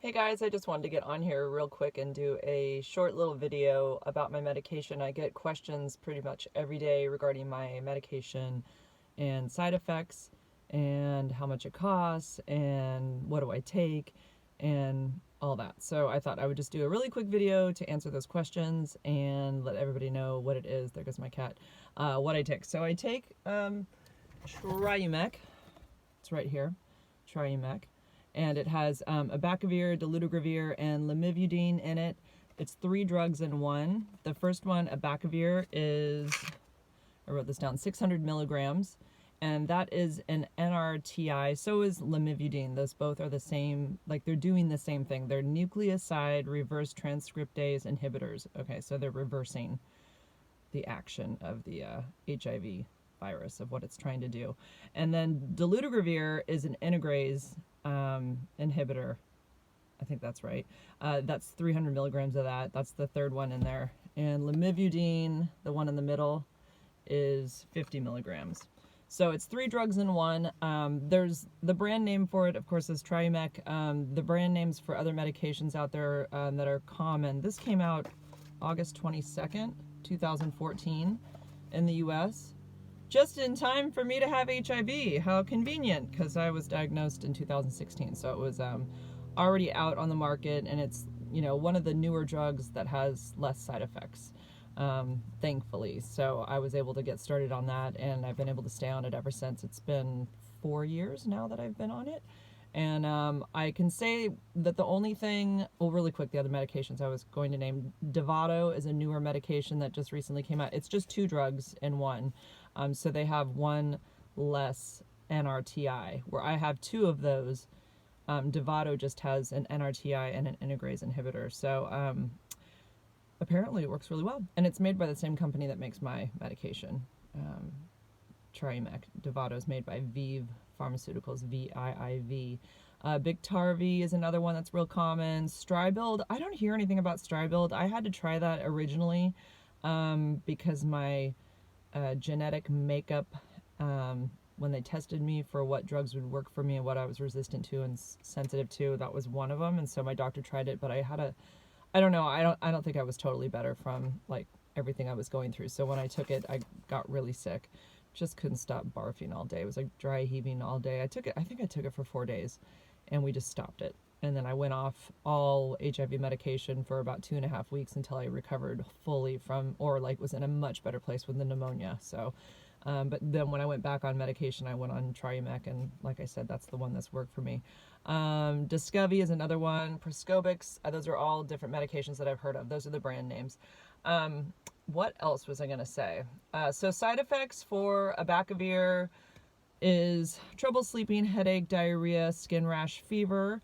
Hey guys, I just wanted to get on here real quick and do a short little video about my medication. I get questions pretty much every day regarding my medication and side effects and how much it costs and what do I take and all that. So I thought I would just do a really quick video to answer those questions and let everybody know what it is. There goes my cat. What I take. So I take Triumeq. It's right here. Triumeq. And it has abacavir, dolutegravir, and lamivudine in it. It's 3 drugs in one. The first one, abacavir, is, I wrote this down, 600 milligrams, and that is an NRTI. So is lamivudine. Those both are the same, like they're doing the same thing. They're nucleoside reverse transcriptase inhibitors. Okay, so they're reversing the action of the HIV virus, of what it's trying to do. And then dolutegravir is an integrase inhibitor. I think that's right. That's 300 milligrams of that. That's the third one in there. And lamivudine, the one in the middle, is 50 milligrams. So it's 3 drugs in one. There's the brand name for it, of course, is Triumeq. The brand names for other medications out there that are common. This came out August 22nd, 2014 in the US. Just in time for me to have HIV. How convenient, because I was diagnosed in 2016, so it was already out on the market, and it's, you know, one of the newer drugs that has less side effects, thankfully. So I was able to get started on that, and I've been able to stay on it ever since. It's been 4 years now that I've been on it. And I can say that the only thing, well, really quick, the other medications I was going to name, Dovato is a newer medication that just recently came out. It's just 2 drugs in one. So they have one less NRTI, where I have 2 of those. Dovato just has an NRTI and an integrase inhibitor. So apparently it works really well. And it's made by the same company that makes my medication, Triumeq. Dovato is made by Viv Pharmaceuticals, VIIV. Biktarvy is another one that's real common. Stribild, I don't hear anything about Stribild. I had to try that originally because my genetic makeup, when they tested me for what drugs would work for me and what I was resistant to and sensitive to, that was one of them. And so my doctor tried it, but I don't know, I don't think I was totally better from like everything I was going through. So when I took it, I got really sick. Just couldn't stop barfing all day. It was like dry heaving all day. I think I took it for 4 days, and we just stopped it. And then I went off all HIV medication for about 2.5 weeks until I recovered fully from, or like was in a much better place with the pneumonia. So, but then when I went back on medication, I went on Triumeq, and like I said, that's the one that's worked for me. Descovy is another one. Prescobix, those are all different medications that I've heard of. Those are the brand names. What else was I going to say? So side effects for abacavir is trouble sleeping, headache, diarrhea, skin rash, fever.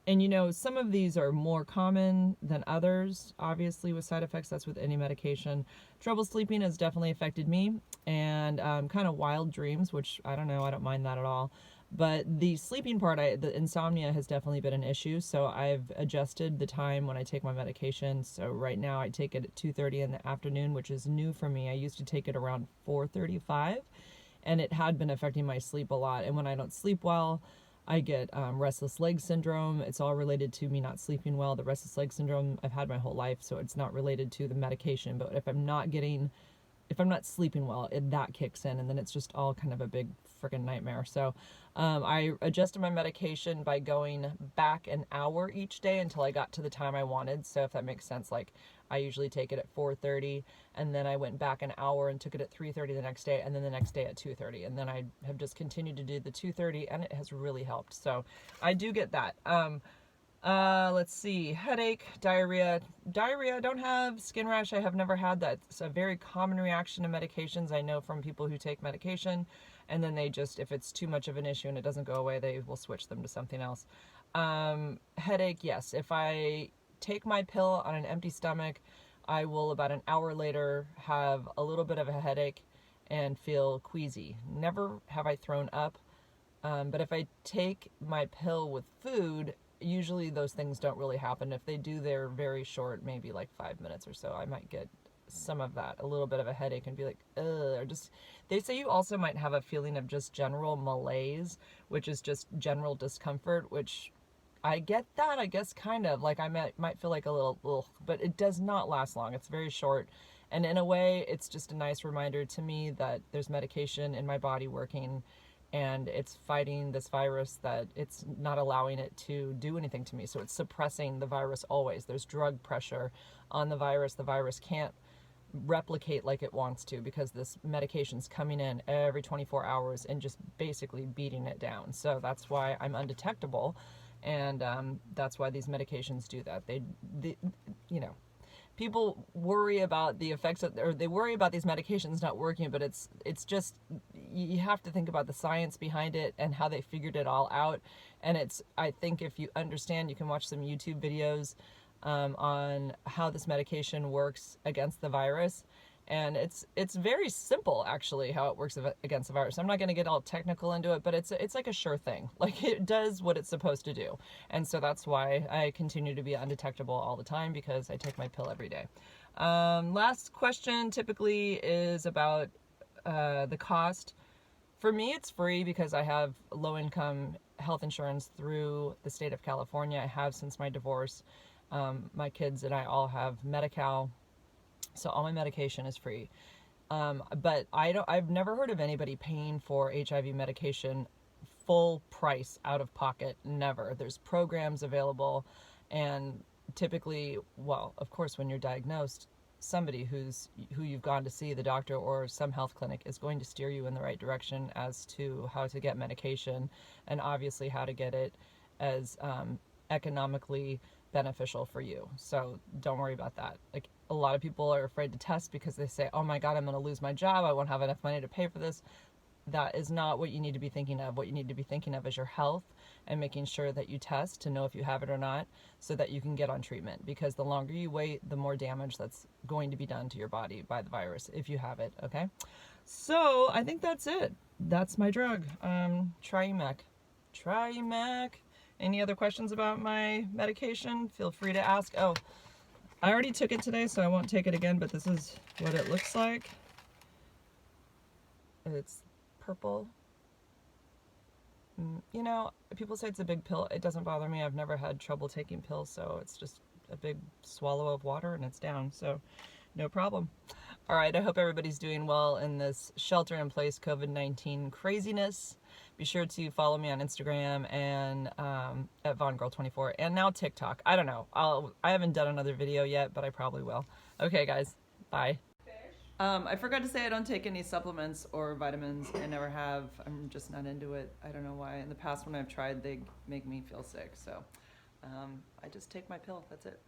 And you know, some of these are more common than others, obviously, with side effects. That's with any medication. Trouble sleeping has definitely affected me, and kind of wild dreams, which I don't know, I don't mind that at all. But the sleeping part, the insomnia has definitely been an issue, so I've adjusted the time when I take my medication. So right now I take it at 2:30 in the afternoon, which is new for me. I used to take it around 4:35, and it had been affecting my sleep a lot. And when I don't sleep well, I get restless leg syndrome. It's all related to me not sleeping well. The restless leg syndrome I've had my whole life, so it's not related to the medication. But if I'm not sleeping well, that kicks in, and then it's just all kind of a big freaking nightmare. So I adjusted my medication by going back an hour each day until I got to the time I wanted. So if that makes sense, like I usually take it at 4:30, and then I went back an hour and took it at 3:30 the next day, and then the next day at 2:30, and then I have just continued to do the 2:30, and it has really helped. So I do get that. Let's see, headache, diarrhea. Diarrhea, I don't have. Skin rash, I have never had that. It's a very common reaction to medications. I know from people who take medication, and then they just, if it's too much of an issue and it doesn't go away, they will switch them to something else. Headache, yes. If I take my pill on an empty stomach, I will about an hour later have a little bit of a headache and feel queasy. Never have I thrown up, but if I take my pill with food, usually those things don't really happen. If they do, they're very short, maybe like 5 minutes or so. I might get some of that, a little bit of a headache, and be like, ugh, or just, they say you also might have a feeling of just general malaise, which is just general discomfort, which I get that, I guess, kind of. Like, I might feel like a little, ugh, but it does not last long. It's very short. And in a way, it's just a nice reminder to me that there's medication in my body working, and it's fighting this virus, that it's not allowing it to do anything to me. So it's suppressing the virus always. There's drug pressure on the virus. The virus can't replicate like it wants to because this medication's coming in every 24 hours and just basically beating it down. So that's why I'm undetectable, and that's why these medications do that. They, you know, people worry about the effects of, or they worry about these medications not working, but it's just, you have to think about the science behind it and how they figured it all out. And it's, I think if you understand, you can watch some YouTube videos on how this medication works against the virus, and it's very simple actually how it works against the virus. I'm not going to get all technical into it, but it's like a sure thing. Like, it does what it's supposed to do, and so that's why I continue to be undetectable all the time, because I take my pill every day. Last question typically is about the cost. For me, it's free because I have low-income health insurance through the state of California. I have since my divorce. My kids and I all have Medi-Cal, so all my medication is free. But I've never heard of anybody paying for HIV medication full price out of pocket. Never. There's programs available, and typically, well, of course, when you're diagnosed, somebody who you've gone to see, the doctor or some health clinic, is going to steer you in the right direction as to how to get medication, and obviously how to get it as economically beneficial for you. So don't worry about that. Like, a lot of people are afraid to test because they say, oh my God, I'm going to lose my job. I won't have enough money to pay for this. That is not what you need to be thinking of. What you need to be thinking of is your health, and making sure that you test to know if you have it or not, so that you can get on treatment, because the longer you wait, the more damage that's going to be done to your body by the virus if you have it. Okay, so I think that's it. That's my drug. Triumeq. Any other questions about my medication? Feel free to ask. Oh, I already took it today, so I won't take it again, but this is what it looks like. It's purple. You know, people say it's a big pill. It doesn't bother me. I've never had trouble taking pills, so it's just a big swallow of water and it's down, so no problem. All right, I hope everybody's doing well in this shelter-in-place COVID-19 craziness. Be sure to follow me on Instagram and at VonGirl24, and now TikTok. I don't know. I haven't done another video yet, but I probably will. Okay, guys. Bye. I forgot to say I don't take any supplements or vitamins. I never have. I'm just not into it. I don't know why. In the past when I've tried, they make me feel sick. So I just take my pill. That's it.